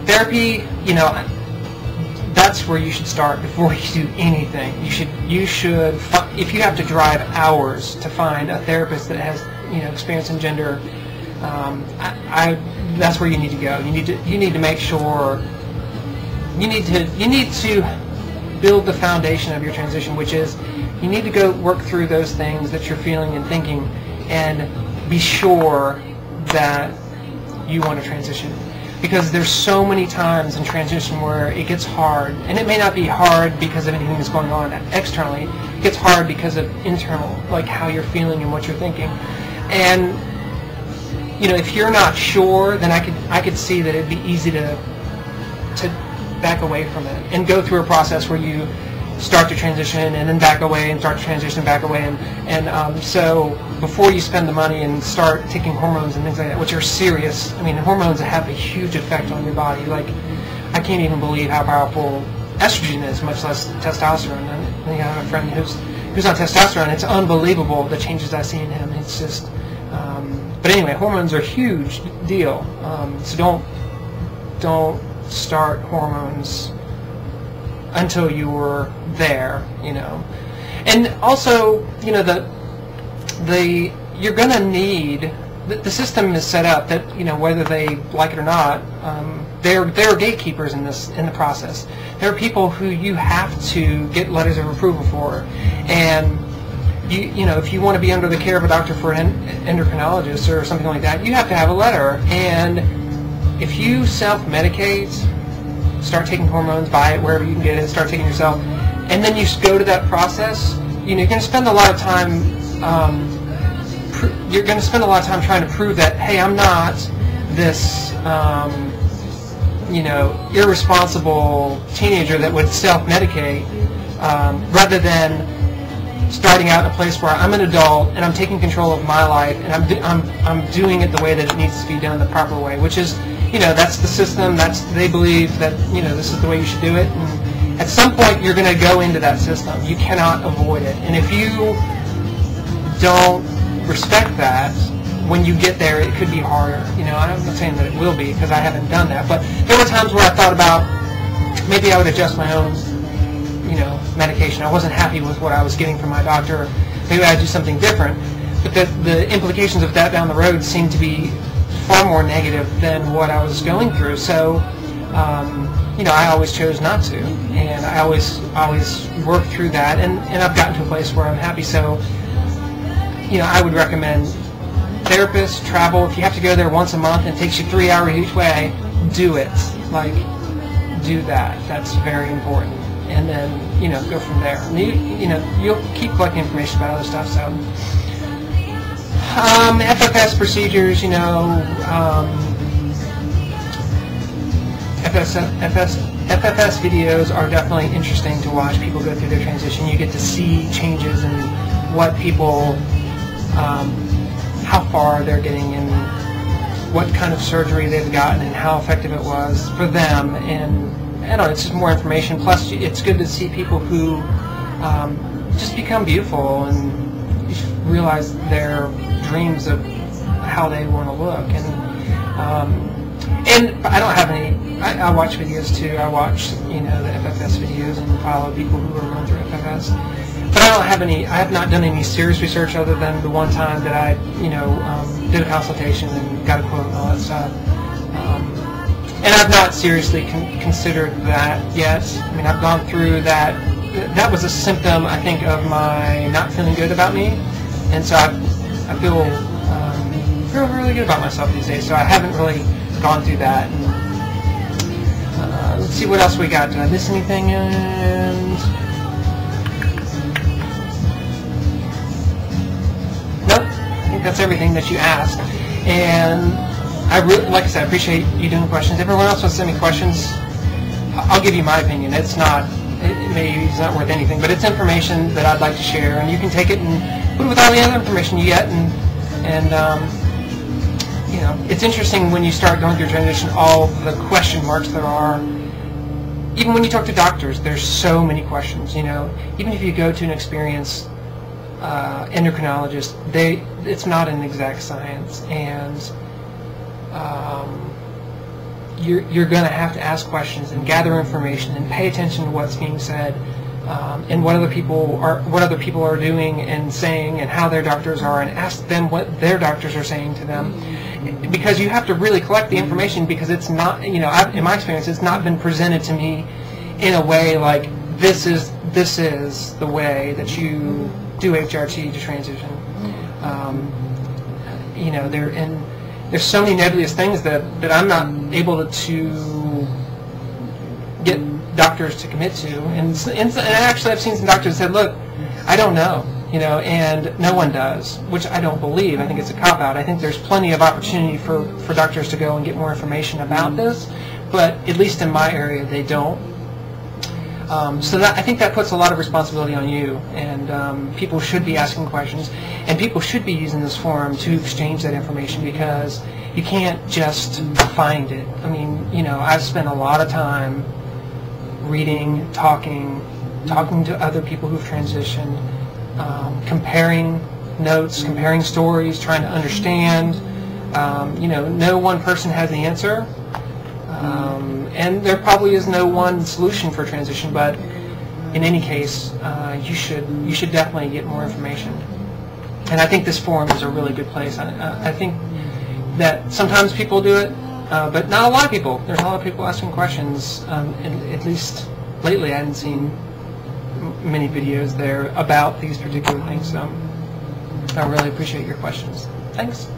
therapy, you know, that's where you should start before you do anything. You should, if you have to drive hours to find a therapist that has, you know, experience in gender, that's where you need to go. You need to make sure you need to build the foundation of your transition, which is you need to go work through those things that you're feeling and thinking, and be sure that you want to transition. Because there's so many times in transition where it gets hard, and it may not be hard because of anything that's going on externally. It gets hard because of internal, like how you're feeling and what you're thinking. And you know, if you're not sure, then I could see that it'd be easy to back away from it and go through a process where you start to transition and then back away and start to transition and back away, and so before you spend the money and start taking hormones and things like that, which are serious. I mean, hormones have a huge effect on your body. Like, I can't even believe how powerful estrogen is, much less testosterone. And I have a friend who's on testosterone. It's unbelievable the changes I see in him. It's just, but anyway, hormones are a huge deal. So don't start hormones until you're there, you know. And also, you know, you're going to need, the system is set up that, you know, whether they like it or not, there are gatekeepers in the process. There are people who you have to get letters of approval for, and you know, if you want to be under the care of a doctor for an endocrinologist or something like that, you have to have a letter. And if you self-medicate, start taking hormones, buy it wherever you can get it, start taking it yourself, and then you go to that process, you know, you're going to spend a lot of time. You're going to spend a lot of time trying to prove that, hey, I'm not this, you know, irresponsible teenager that would self-medicate, rather than starting out in a place where I'm an adult and I'm taking control of my life, and I'm doing it the way that it needs to be done, the proper way, which is, you know, that's the system. They believe that, you know, this is the way you should do it. And at some point, you're going to go into that system. You cannot avoid it. And if you don't respect that, when you get there, it could be harder. You know, I'm not saying that it will be, because I haven't done that. But there were times where I thought about maybe I would adjust my own, you know, medication. I wasn't happy with what I was getting from my doctor. Maybe I'd do something different. But the implications of that down the road seemed to be far more negative than what I was going through. So, you know, I always chose not to, and I always worked through that, and I've gotten to a place where I'm happy. So, you know, I would recommend therapists, travel. If you have to go there once a month and it takes you 3 hours each way, do it. Like, do that. That's very important. And then, you know, go from there. And you know, you'll keep collecting information about other stuff. So, FFS procedures, you know, FFS videos are definitely interesting to watch people go through their transition. You get to see changes in what people, how far they're getting in, what kind of surgery they've gotten, and how effective it was for them. And I don't know, it's just more information. Plus, it's good to see people who just become beautiful and realize their dreams of how they want to look. And I don't have any. I watch videos too. I watch, you know, the FFS videos and follow people who are going through FFS. But I don't have any. I have not done any serious research other than the one time that I, you know, did a consultation and got a quote and all that stuff. And I've not seriously considered that yet. I mean, I've gone through that. That was a symptom, I think, of my not feeling good about me, and so I feel really good about myself these days. So I haven't really gone through that. And, let's see what else we got. Did I miss anything? And nope. I think that's everything that you asked. And I really, like I said, I appreciate you doing questions. Everyone else wants to send me questions. I'll give you my opinion. It's not. Maybe it's not worth anything, but it's information that I'd like to share, and you can take it and put it with all the other information you get, and you know, it's interesting when you start going through transition, all the question marks there are. Even when you talk to doctors, there's so many questions. You know, even if you go to an experienced endocrinologist, it's not an exact science, and you're going to have to ask questions and gather information and pay attention to what's being said, and what other people are doing and saying, and how their doctors are, and ask them what their doctors are saying to them, because you have to really collect the information, because it's not, in my experience, it's not been presented to me in a way like this is the way that you do HRT to transition. There's so many nebulous things that I'm not able to get doctors to commit to, and actually I've seen some doctors that said, look, I don't know, and no one does, which I don't believe. I think it's a cop-out. I think there's plenty of opportunity for doctors to go and get more information about this, but at least in my area they don't. So I think that puts a lot of responsibility on you, and people should be asking questions, and people should be using this forum to exchange that information, because you can't just find it. I mean, I've spent a lot of time reading, talking to other people who've transitioned, comparing notes, comparing stories, trying to understand. No one person has the answer. And there probably is no one solution for transition, but in any case, you should definitely get more information. And I think this forum is a really good place. I think that sometimes people do it, but not a lot of people. There's a lot of people asking questions, and at least lately I haven't seen many videos there about these particular things. So I really appreciate your questions. Thanks.